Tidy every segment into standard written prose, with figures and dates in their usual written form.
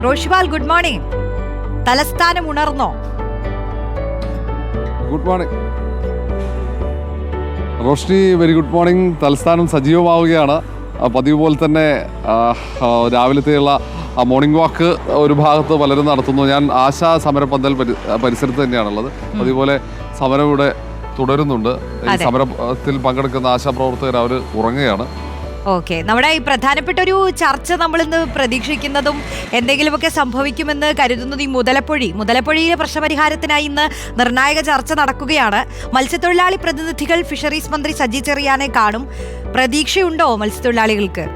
Roshipal, good morning. തലസ്ഥാനം ഉണർന്നോ? Good morning Roshni, very good morning. തലസ്ഥാനം സജീവമാവുകയാണ്. പതിവ് പോലെ തന്നെ രാവിലത്തെയുള്ള മോർണിംഗ് വാക്ക് ഒരു ഭാഗത്ത് പലരും നടത്തുന്നു. ഞാൻ ആശാ സമരപന്തൽ പരിസരത്ത് തന്നെയാണുള്ളത്. അതുപോലെ സമരം ഇവിടെ തുടരുന്നുണ്ട്. ഈ സമരത്തിൽ പങ്കെടുക്കുന്ന ആശാപ്രവർത്തകർ അവർ ഉറങ്ങുകയാണ്. ഓക്കെ, നമ്മുടെ ഈ പ്രധാനപ്പെട്ട ഒരു ചർച്ച നമ്മൾ ഇന്ന് പ്രതീക്ഷിക്കുന്നതും എന്തെങ്കിലുമൊക്കെ സംഭവിക്കുമെന്ന് കരുതുന്നത് ഈ മുതലപ്പൊഴിയിലെ പ്രശ്നപരിഹാരത്തിനായി ഇന്ന് നിർണായക ചർച്ച നടക്കുകയാണ്. മത്സ്യത്തൊഴിലാളി പ്രതിനിധികൾ ഫിഷറീസ് മന്ത്രി സജി ചെറിയാനെ കാണും. പ്രതീക്ഷയുണ്ടോ മത്സ്യത്തൊഴിലാളികൾക്ക്?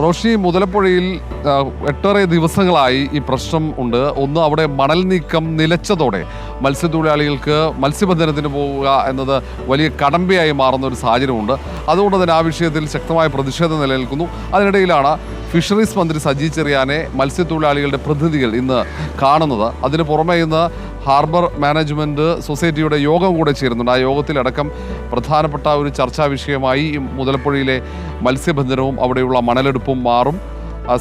റോഷി, മുതലപ്പുഴയിൽ 8 ദിവസങ്ങളായി ഈ പ്രശ്നം ഉണ്ട്. ഒന്ന്, അവിടെ മണൽ നീക്കം നിലച്ചതോടെ മത്സ്യത്തൊഴിലാളികൾക്ക് മത്സ്യബന്ധനത്തിന് പോവുക എന്നത് വലിയ കടമ്പയായി മാറുന്ന ഒരു സാഹചര്യമുണ്ട്. അതുകൊണ്ട് തന്നെ ആ വിഷയത്തിൽ ശക്തമായ പ്രതിഷേധം നിലനിൽക്കുന്നു. അതിനിടയിലാണ് ഫിഷറീസ് മന്ത്രി സജി ചെറിയാനെ മത്സ്യത്തൊഴിലാളികളുടെ പ്രതിനിധികൾ ഇന്ന് കാണുന്നത്. അതിന് പുറമെ ഇന്ന് ഹാർബർ മാനേജ്മെൻറ്റ് സൊസൈറ്റിയുടെ യോഗം കൂടെ ചേരുന്നുണ്ട്. ആ യോഗത്തിലടക്കം പ്രധാനപ്പെട്ട ഒരു ചർച്ചാ വിഷയമായി മുതലപ്പുഴയിലെ മത്സ്യബന്ധനവും അവിടെയുള്ള മണലെടുപ്പും മാറും.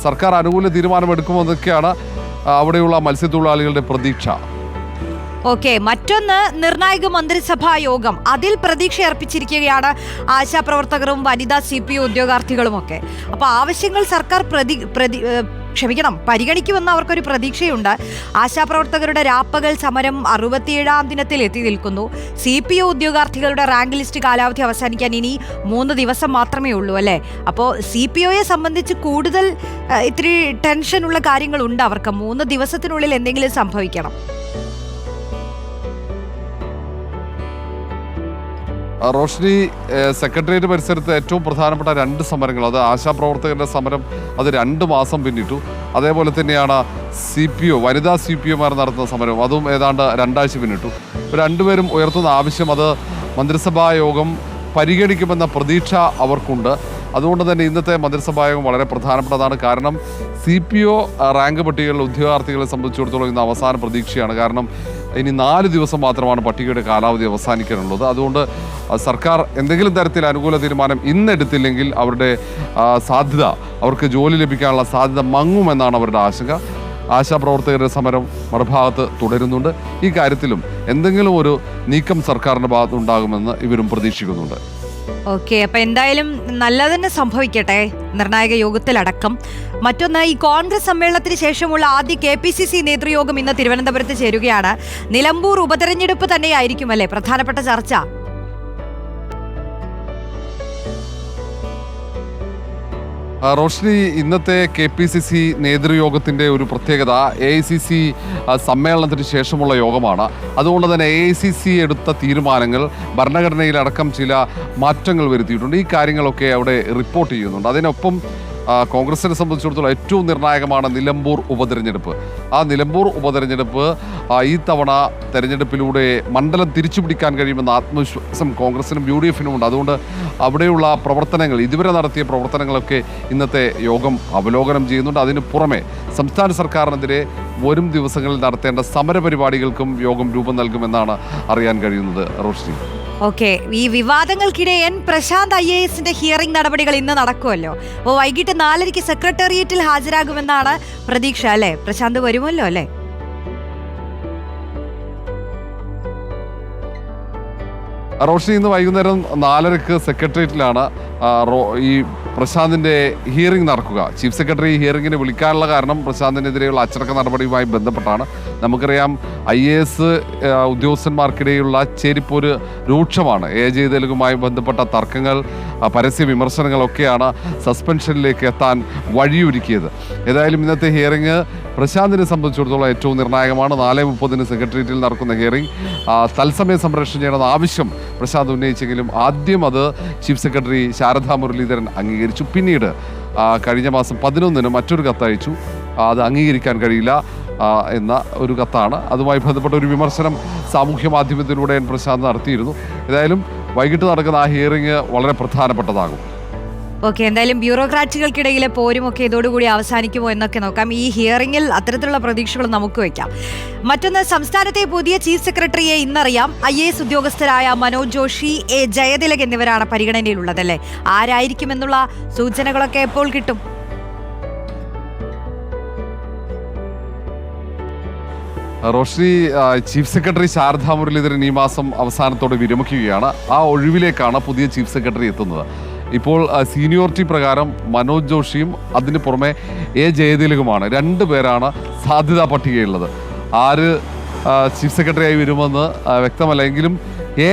സർക്കാർ അനുകൂല തീരുമാനമെടുക്കുമെന്നൊക്കെയാണ് അവിടെയുള്ള മത്സ്യത്തൊഴിലാളികളുടെ പ്രതീക്ഷ. ഓക്കെ, മറ്റൊന്ന് നിർണായക മന്ത്രിസഭാ യോഗം. അതിൽ പ്രതീക്ഷ അർപ്പിച്ചിരിക്കുകയാണ് ആശാപ്രവർത്തകരും വനിതാ CPO ഉദ്യോഗാർത്ഥികളുമൊക്കെ. അപ്പോൾ ആവശ്യങ്ങൾ സർക്കാർ പരിഗണിക്കുമെന്ന് അവർക്കൊരു പ്രതീക്ഷയുണ്ട്. ആശാപ്രവർത്തകരുടെ രാപ്പകൽ സമരം 67ാം ദിനത്തിൽ എത്തി നിൽക്കുന്നു. CPO ഉദ്യോഗാർത്ഥികളുടെ റാങ്ക് ലിസ്റ്റ് കാലാവധി അവസാനിക്കാൻ ഇനി 3 ദിവസം മാത്രമേ ഉള്ളൂ അല്ലേ? അപ്പോൾ CPOയെ സംബന്ധിച്ച് കൂടുതൽ ഇത്തിരി ടെൻഷനുള്ള കാര്യങ്ങളുണ്ട് അവർക്ക്. 3 ദിവസത്തിനുള്ളിൽ എന്തെങ്കിലും സംഭവിക്കണം. റോഷ്നി, സെക്രട്ടേറിയറ്റ് പരിസരത്ത് ഏറ്റവും പ്രധാനപ്പെട്ട 2 സമരങ്ങൾ, അത് ആശാപ്രവർത്തകരുടെ സമരം, അത് 2 മാസം പിന്നിട്ടു. അതേപോലെ തന്നെയാണ് CPO വനിതാ CPOമാർ നടത്തുന്ന സമരം, അതും ഏതാണ്ട് 2 ആഴ്ച പിന്നിട്ടു. രണ്ടുപേരും ഉയർത്തുന്ന ആവശ്യം അത് മന്ത്രിസഭാ യോഗം പരിഗണിക്കുമെന്ന പ്രതീക്ഷ അവർക്കുണ്ട്. അതുകൊണ്ട് തന്നെ ഇന്നത്തെ മന്ത്രിസഭായോഗം വളരെ പ്രധാനപ്പെട്ടതാണ്. കാരണം CPO റാങ്ക് പട്ടികയിലുള്ള ഉദ്യോഗാർത്ഥികളെ സംബന്ധിച്ചിടത്തോളം ഇന്ന് അവസാന പ്രതീക്ഷയാണ്. കാരണം ഇനി 4 ദിവസം മാത്രമാണ് പട്ടികയുടെ കാലാവധി അവസാനിക്കാനുള്ളത്. അതുകൊണ്ട് സർക്കാർ എന്തെങ്കിലും തരത്തിൽ അനുകൂല തീരുമാനം ഇന്നെടുത്തില്ലെങ്കിൽ അവരുടെ സാധ്യത, അവർക്ക് ജോലി ലഭിക്കാനുള്ള സാധ്യത മങ്ങുമെന്നാണ് അവരുടെ ആശങ്ക. ആശാപ്രവർത്തകരുടെ സമരം മറുഭാഗത്ത് തുടരുന്നുണ്ട്. ഈ കാര്യത്തിലും എന്തെങ്കിലും ഒരു നീക്കം സർക്കാരിൻ്റെ ഭാഗത്തുണ്ടാകുമെന്ന് ഇവരും പ്രതീക്ഷിക്കുന്നുണ്ട്. ഓക്കെ, അപ്പൊ എന്തായാലും നല്ലതന്നെ സംഭവിക്കട്ടെ നിർണായക യോഗത്തിലടക്കം. മറ്റൊന്ന്, ഈ കോൺഗ്രസ് സമ്മേളനത്തിന് ശേഷമുള്ള ആദ്യ KPCC നേതൃയോഗം ഇന്ന് തിരുവനന്തപുരത്ത് ചേരുകയാണ്. നിലമ്പൂർ ഉപതെരഞ്ഞെടുപ്പ് തന്നെയായിരിക്കും അല്ലേ പ്രധാനപ്പെട്ട ചർച്ച? റോഷ്നി, ഇന്നത്തെ KPCC നേതൃയോഗത്തിൻ്റെ ഒരു പ്രത്യേകത AICC സമ്മേളനത്തിന് ശേഷമുള്ള യോഗമാണ്. അതുകൊണ്ട് തന്നെ AICC എടുത്ത തീരുമാനങ്ങൾ ഭരണഘടനയിലടക്കം ചില മാറ്റങ്ങൾ വരുത്തിയിട്ടുണ്ട്. ഈ കാര്യങ്ങളൊക്കെ അവിടെ റിപ്പോർട്ട് ചെയ്യുന്നുണ്ട്. അതിനൊപ്പം കോൺഗ്രസിനെ സംബന്ധിച്ചിടത്തോളം ഏറ്റവും നിർണായകമാണ് നിലമ്പൂർ ഉപതെരഞ്ഞെടുപ്പ്. ആ നിലമ്പൂർ ഉപതെരഞ്ഞെടുപ്പ് ഈ തവണ തെരഞ്ഞെടുപ്പിലൂടെ മണ്ഡലം തിരിച്ചുപിടിക്കാൻ കഴിയുമെന്ന ആത്മവിശ്വാസം കോൺഗ്രസിനും UDFനും ഉണ്ട്. അതുകൊണ്ട് അവിടെയുള്ള പ്രവർത്തനങ്ങൾ, ഇതുവരെ നടത്തിയ പ്രവർത്തനങ്ങളൊക്കെ ഇന്നത്തെ യോഗം അവലോകനം ചെയ്യുന്നുണ്ട്. അതിന് പുറമെ സംസ്ഥാന സർക്കാരിനെതിരെ വരും ദിവസങ്ങളിൽ നടത്തേണ്ട സമരപരിപാടികൾക്കും യോഗം രൂപം നൽകുമെന്നാണ് അറിയാൻ കഴിയുന്നത്. റോഷ്നി, ഓക്കെ, ഈ വിവാദങ്ങൾക്കിടെ പ്രശാന്ത് IASന്റെ ഹിയറിംഗ് നടപടികൾ ഇന്ന് നടക്കുമല്ലോ. അപ്പോൾ വൈകിട്ട് 4:30 സെക്രട്ടേറിയറ്റിൽ ഹാജരാകുമെന്നാണ് പ്രതീക്ഷ അല്ലേ? പ്രശാന്ത് വരുമല്ലോ അല്ലേ? റോഷി, ഇന്ന് വൈകുന്നേരം 4:30 സെക്രട്ടേറിയറ്റിലാണ് ഈ പ്രശാന്തിൻ്റെ ഹിയറിംഗ് നടക്കുക. ചീഫ് സെക്രട്ടറി ഹിയറിംഗിന് വിളിക്കാനുള്ള കാരണം പ്രശാന്തിനെതിരെയുള്ള അച്ചടക്ക നടപടിയുമായി ബന്ധപ്പെട്ടാണ്. നമുക്കറിയാം, IAS ഉദ്യോഗസ്ഥന്മാർക്കിടയിലുള്ള ചേരിപ്പോര് രൂക്ഷമാണ്. AJ തെലുങ്കുമായി ബന്ധപ്പെട്ട തർക്കങ്ങൾ, പരസ്യ വിമർശനങ്ങളൊക്കെയാണ് സസ്പെൻഷനിലേക്ക് എത്താൻ വഴിയൊരുക്കിയത്. ഏതായാലും ഇന്നത്തെ ഹിയറിംഗ് പ്രശാന്തിനെ സംബന്ധിച്ചിടത്തോളം ഏറ്റവും നിർണായകമാണ്. 4:30 സെക്രട്ടേറിയറ്റിൽ നടക്കുന്ന ഹിയറിംഗ് തത്സമയം സംപ്രേഷണം ചെയ്യണമെന്ന ആവശ്യം പ്രശാന്ത് ഉന്നയിച്ചെങ്കിലും ആദ്യം അത് ചീഫ് സെക്രട്ടറി ശാരദാ മുരളീധരൻ അംഗീകരിച്ചു. പിന്നീട് കഴിഞ്ഞ മാസം 11-ന് മറ്റൊരു കത്തയച്ചു. അത് അംഗീകരിക്കാൻ കഴിയില്ല എന്ന ഒരു കത്താണ്. അതുമായി ബന്ധപ്പെട്ട ഒരു വിമർശനം സാമൂഹ്യ മാധ്യമത്തിലൂടെ പ്രശാന്ത് നടത്തിയിരുന്നു. ഏതായാലും വൈകിട്ട് നടക്കുന്ന ആ ഹിയറിംഗ് വളരെ പ്രധാനപ്പെട്ടതാകും. ഓക്കെ, എന്തായാലും ബ്യൂറോക്രാറ്റുകൾക്കിടയിലെ പോരുമൊക്കെ ഇതോടുകൂടി അവസാനിക്കുമോ എന്നൊക്കെ നോക്കാം. ഈ ഹിയറിംഗിൽ അത്തരത്തിലുള്ള പ്രതീക്ഷകൾ നമുക്ക് വയ്ക്കാം. മറ്റൊന്ന്, സംസ്ഥാനത്തെ പുതിയ ചീഫ് സെക്രട്ടറിയെ ഇന്നറിയാം. IAS ഉദ്യോഗസ്ഥരായ മനോജ് ജോഷി, A ജയതിലക് എന്നിവരാണ് പരിഗണനയിലുള്ളതല്ലേ. ആരായിരിക്കുമെന്നുള്ള സൂചനകളൊക്കെ എപ്പോൾ കിട്ടും? റോഷ്നി, ചീഫ് സെക്രട്ടറി ശാരദാ മുരളീധരൻ ഈ മാസം അവസാനത്തോടെ വിരമിക്കുകയാണ്. ആ ഒഴിവിലേക്കാണ് പുതിയ ചീഫ് സെക്രട്ടറി എത്തുന്നത്. ഇപ്പോൾ സീനിയോറിറ്റി പ്രകാരം മനോജ് ജോഷിയും അതിന് പുറമെ A ജയതിലകുമാണ്. 2 പേരാണ് സാധ്യതാ പട്ടികയുള്ളത്. ആര് ചീഫ് സെക്രട്ടറിയായി വരുമെന്ന് വ്യക്തമല്ല. എങ്കിലും A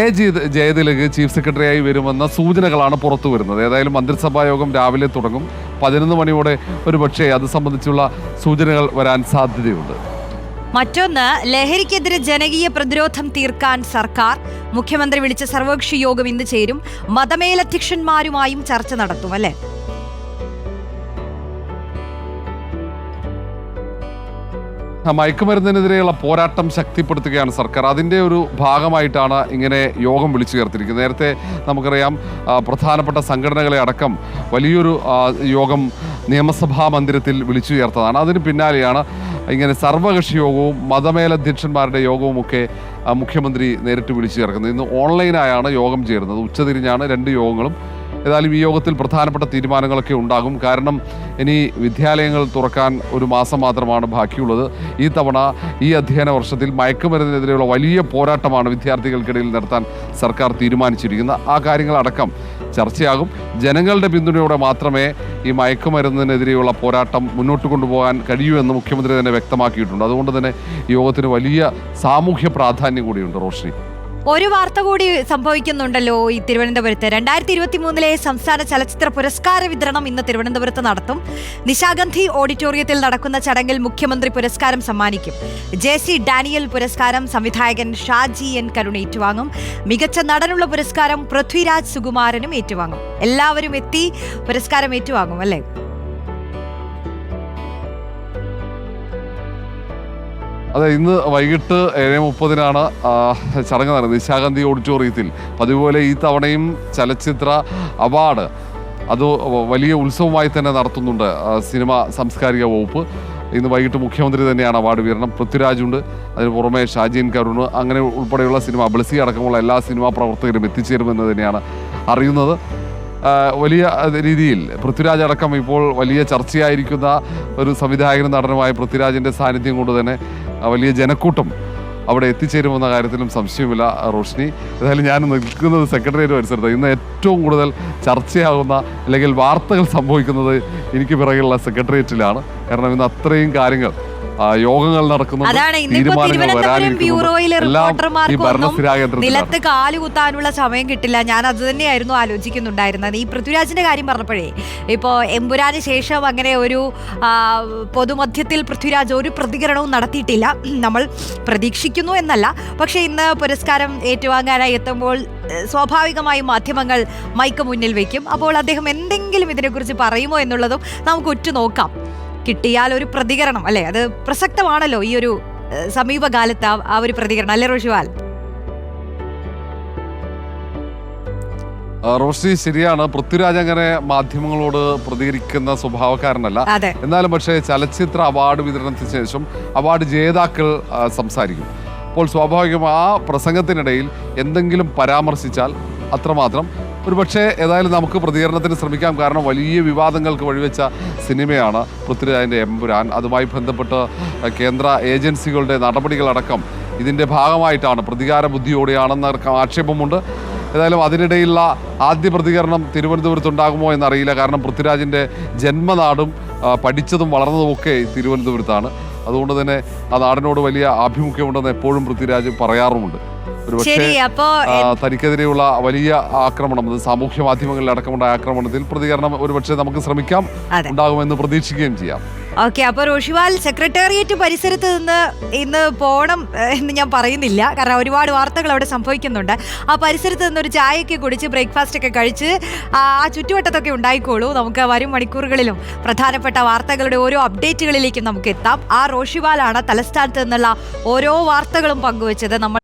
ജയതിലക് ചീഫ് സെക്രട്ടറിയായി വരുമെന്ന സൂചനകളാണ് പുറത്തു വരുന്നത്. ഏതായാലും മന്ത്രിസഭാ യോഗം രാവിലെ തുടങ്ങും. 11 മണിയോടെ ഒരു പക്ഷേ അത് സംബന്ധിച്ചുള്ള സൂചനകൾ വരാൻ സാധ്യതയുണ്ട്. മറ്റൊന്ന്, ലഹരിക്കെതിരെ ജനകീയ പ്രതിരോധം തീർക്കാൻ സർക്കാർ. മുഖ്യമന്ത്രി വിളിച്ച സർവകക്ഷി യോഗം ഇന്ന് ചേരും. മതമേലധ്യക്ഷന്മാരുമായും ചർച്ച നടത്തും അല്ലേ? മയക്കുമരുന്നിനെതിരെയുള്ള പോരാട്ടം ശക്തിപ്പെടുത്തുകയാണ് സർക്കാർ. അതിൻ്റെ ഒരു ഭാഗമായിട്ടാണ് ഇങ്ങനെ യോഗം വിളിച്ചു ചേർത്തിരിക്കുന്നത്. നേരത്തെ നമുക്കറിയാം, പ്രധാനപ്പെട്ട സംഘടനകളെ അടക്കം വലിയൊരു യോഗം നിയമസഭാ മന്ദിരത്തിൽ വിളിച്ചു ചേർത്തതാണ്. അതിന് പിന്നാലെയാണ് ഇങ്ങനെ സർവകക്ഷി യോഗവും മതമേലധ്യക്ഷന്മാരുടെ യോഗവുമൊക്കെ മുഖ്യമന്ത്രി നേരിട്ട് വിളിച്ചു ചേർക്കുന്നത്. ഇന്ന് ഓൺലൈനായാണ് യോഗം ചേരുന്നത്. ഉച്ചതിരിഞ്ഞാണ് 2 യോഗങ്ങളും. ഏതായാലും ഈ യോഗത്തിൽ പ്രധാനപ്പെട്ട തീരുമാനങ്ങളൊക്കെ ഉണ്ടാകും. കാരണം ഇനി വിദ്യാലയങ്ങൾ തുറക്കാൻ ഒരു മാസം മാത്രമാണ് ബാക്കിയുള്ളത്. ഈ തവണ ഈ അധ്യയന വർഷത്തിൽ മയക്കുമരുന്നിനെതിരെയുള്ള വലിയ പോരാട്ടമാണ് വിദ്യാർത്ഥികൾക്കിടയിൽ നടത്താൻ സർക്കാർ തീരുമാനിച്ചിരിക്കുന്നത്. ആ കാര്യങ്ങളടക്കം ചർച്ചയാകും. ജനങ്ങളുടെ പിന്തുണയോടെ മാത്രമേ ഈ മയക്കുമരുന്നിനെതിരെയുള്ള പോരാട്ടം മുന്നോട്ട് കൊണ്ടുപോകാൻ കഴിയൂ എന്ന് മുഖ്യമന്ത്രി തന്നെ വ്യക്തമാക്കിയിട്ടുണ്ട്. അതുകൊണ്ട് തന്നെ യോഗത്തിന് വലിയ സാമൂഹ്യ പ്രാധാന്യം കൂടിയുണ്ട്. റോഷ്നി, ഒരു വാർത്ത കൂടി സംഭവിക്കുന്നുണ്ടല്ലോ ഈ തിരുവനന്തപുരത്ത്. 2023 സംസ്ഥാന ചലച്ചിത്ര പുരസ്കാര വിതരണം ഇന്ന് തിരുവനന്തപുരത്ത് നടത്തും. നിശാഗന്ധി ഓഡിറ്റോറിയത്തിൽ നടക്കുന്ന ചടങ്ങിൽ മുഖ്യമന്ത്രി പുരസ്കാരം സമ്മാനിക്കും. JC ഡാനിയൽ പുരസ്കാരം സംവിധായകൻ ഷാജി N കരുൺ ഏറ്റുവാങ്ങും. മികച്ച നടനുള്ള പുരസ്കാരം പൃഥ്വിരാജ് സുകുമാരനും ഏറ്റുവാങ്ങും. എല്ലാവരും എത്തി പുരസ്കാരം ഏറ്റുവാങ്ങും അല്ലേ? അതെ, ഇന്ന് വൈകിട്ട് 7:30 ചടങ്ങ് നടന്നത് നിശാഗന്ധി ഓഡിറ്റോറിയത്തിൽ. അതുപോലെ ഈ തവണയും ചലച്ചിത്ര അവാർഡ് അത് വലിയ ഉത്സവമായി തന്നെ നടത്തുന്നുണ്ട് സിനിമ സാംസ്കാരിക വകുപ്പ്. ഇന്ന് വൈകിട്ട് മുഖ്യമന്ത്രി തന്നെയാണ് അവാർഡ് വിതരണം. പൃഥ്വിരാജുണ്ട്, അതിന് പുറമെ ഷാജി N കരുൺ, അങ്ങനെ ഉൾപ്പെടെയുള്ള സിനിമ ബ്ലസി അടക്കമുള്ള എല്ലാ സിനിമാ പ്രവർത്തകരും എത്തിച്ചേരുമെന്ന് തന്നെയാണ് അറിയുന്നത്. വലിയ രീതിയിൽ പൃഥ്വിരാജ് അടക്കം ഇപ്പോൾ വലിയ ചർച്ചയായിരിക്കുന്ന ഒരു സംവിധായകനും നടനുമായ പൃഥ്വിരാജിൻ്റെ സാന്നിധ്യം കൊണ്ട് തന്നെ വലിയ ജനക്കൂട്ടം അവിടെ എത്തിച്ചേരുമെന്ന കാര്യത്തിലും സംശയമില്ല. റോഷ്നി, ഏതായാലും ഞാൻ നിൽക്കുന്നത് സെക്രട്ടേറിയറ്റ് പരിസരത്ത്. ഇന്ന് ഏറ്റവും കൂടുതൽ ചർച്ചയാകുന്ന അല്ലെങ്കിൽ വാർത്തകൾ സംഭവിക്കുന്നത് എനിക്ക് പിറകെയുള്ള സെക്രട്ടേറിയറ്റിലാണ്. കാരണം ഇന്ന് അത്രയും കാര്യങ്ങൾ, യോഗങ്ങൾ നടക്കുന്നു, നിലത്ത് കാലുകുത്താനുള്ള സമയം കിട്ടില്ല. ഞാൻ അത് തന്നെയായിരുന്നു ആലോചിക്കുന്നുണ്ടായിരുന്നത്. ഈ പൃഥ്വിരാജിന്റെ കാര്യം പറഞ്ഞപ്പോഴേ, ഇപ്പോൾ എമ്പുരാന് ശേഷം അങ്ങനെ ഒരു പൊതുമധ്യത്തിൽ പൃഥ്വിരാജ് ഒരു പ്രതികരണവും നടത്തിയിട്ടില്ല. നമ്മൾ പ്രതീക്ഷിക്കുന്നു എന്നല്ല, പക്ഷെ ഇന്ന് പുരസ്കാരം ഏറ്റുവാങ്ങാനായി എത്തുമ്പോൾ സ്വാഭാവികമായും മാധ്യമങ്ങൾ മൈക്ക് മുന്നിൽ വയ്ക്കും. അപ്പോൾ അദ്ദേഹം എന്തെങ്കിലും ഇതിനെക്കുറിച്ച് പറയുമോ എന്നുള്ളതും നമുക്ക് ഉറ്റുനോക്കാം. കിട്ടിയാൽ ഒരു പ്രതികരണം അല്ലേ, അത് പ്രസക്തമാണല്ലോ ഈ ഒരു സമീപകാലത്ത് ആ ഒരു പ്രതികരണം അല്ലേ റോഷിവാൽ? റോഷി, ശരിയാണ്. പൃഥ്വിരാജ് അങ്ങനെ മാധ്യമങ്ങളോട് പ്രതികരിക്കുന്ന സ്വഭാവക്കാരനല്ല. എന്നാലും പക്ഷേ ചലച്ചിത്ര അവാർഡ് വിതരണത്തിന് ശേഷം അവാർഡ് ജേതാക്കൾ സംസാരിക്കും. അപ്പോൾ സ്വാഭാവികം ആ പ്രസംഗത്തിനിടയിൽ എന്തെങ്കിലും പരാമർശിച്ചാൽ അത്രമാത്രം ഒരു പക്ഷേ ഏതായാലും നമുക്ക് പ്രതികരണത്തിന് ശ്രമിക്കാം. കാരണം വലിയ വിവാദങ്ങൾക്ക് വഴിവെച്ച സിനിമയാണ് പൃഥ്വിരാജിൻ്റെ എമ്പുരാൻ. അതുമായി ബന്ധപ്പെട്ട് കേന്ദ്ര ഏജൻസികളുടെ നടപടികളടക്കം ഇതിൻ്റെ ഭാഗമായിട്ടാണ്, പ്രതികാര ബുദ്ധിയോടെയാണെന്ന ആക്ഷേപമുണ്ട്. ഏതായാലും അതിനിടയിലുള്ള ആദ്യ പ്രതികരണം തിരുവനന്തപുരത്തുണ്ടാകുമോ എന്നറിയില്ല. കാരണം പൃഥ്വിരാജിൻ്റെ ജന്മനാടും പഠിച്ചതും വളർന്നതുമൊക്കെ തിരുവനന്തപുരത്താണ്. അതുകൊണ്ട് തന്നെ ആ നാടിനോട് വലിയ ആഭിമുഖ്യമുണ്ടെന്ന് എപ്പോഴും പൃഥ്വിരാജ് പറയാറുമുണ്ട്. ഒരുപക്ഷെ തനിക്കെതിരെയുള്ള വലിയ ആക്രമണം, അത് സാമൂഹ്യ മാധ്യമങ്ങളിൽ അടക്കമുണ്ടായ ആക്രമണത്തിൽ പ്രതികരണം ഒരുപക്ഷെ നമുക്ക് ശ്രമിക്കാം, ഉണ്ടാകുമെന്ന് പ്രതീക്ഷിക്കുകയും ചെയ്യാം. ഓക്കെ, അപ്പോൾ റോഷിവാൽ, സെക്രട്ടേറിയറ്റ് പരിസരത്ത് നിന്ന് ഇന്ന് പോകണം എന്ന് ഞാൻ പറയുന്നില്ല, കാരണം ഒരുപാട് വാർത്തകൾ അവിടെ സംഭവിക്കുന്നുണ്ട്. ആ പരിസരത്ത് നിന്നൊരു ചായയൊക്കെ കുടിച്ച് ബ്രേക്ക്ഫാസ്റ്റ് ഒക്കെ കഴിച്ച് ആ ചുറ്റുവട്ടത്തൊക്കെ ഉണ്ടായിക്കോളൂ. നമുക്ക് വരും മണിക്കൂറുകളിലും പ്രധാനപ്പെട്ട വാർത്തകളുടെ ഓരോ അപ്ഡേറ്റുകളിലേക്കും നമുക്ക് എത്താം. ആ റോഷിവാലാണ് തലസ്ഥാനത്ത് നിന്നുള്ള ഓരോ വാർത്തകളും പങ്കുവച്ചത്. നമ്മൾ